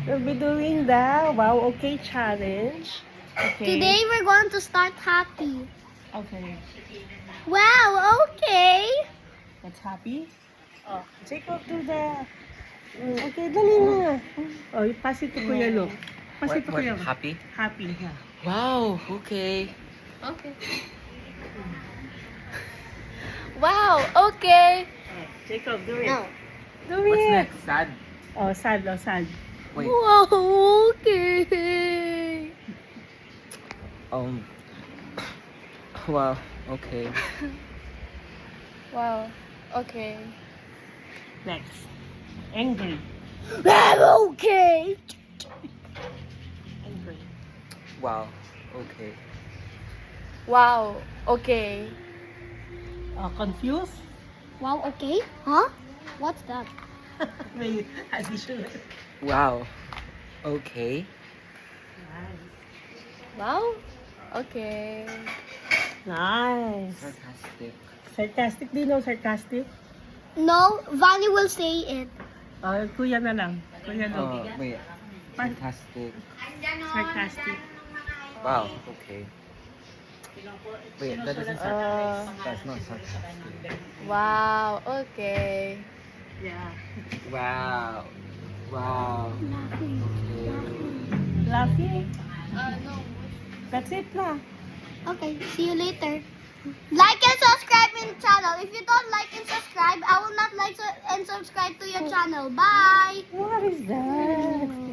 We'll be doing the wow, okay challenge. Okay. Today we're going to start happy. Okay. Wow, okay. That's happy? Oh, Jacob, do the... okay, dali na. Oh, pass it to Kuya Luke. Pass it to Kuya Luke. Happy? Happy, yeah. Wow, okay. Okay. Wow, okay. Oh, Jacob, do it. No. Do What's it. next? Sad? Oh, sad, oh, sad. Wait. Wow, okay. Wow, okay. Wow, okay. Next. Angry. Wow, okay. Angry. Wow, okay. Wow, okay. Confused? Wow, okay? Huh? What's that? May additional. Wow, okay. Nice. Wow, okay. Nice. Sarcastic. Sarcastic, do you know sarcastic? No, Vani will say it. Kuya na lang. Kuya Luke. Wait. Sarcastic. Sarcastic. Wow, okay. Wait, that doesn't that's not sarcastic. Wow, okay. Yeah. Wow. Wow. Okay. Laughing. No. That's it na. Okay, see you later. Like and subscribe in the channel. If you don't like and subscribe, I will not like and subscribe to your channel. Bye. What is that?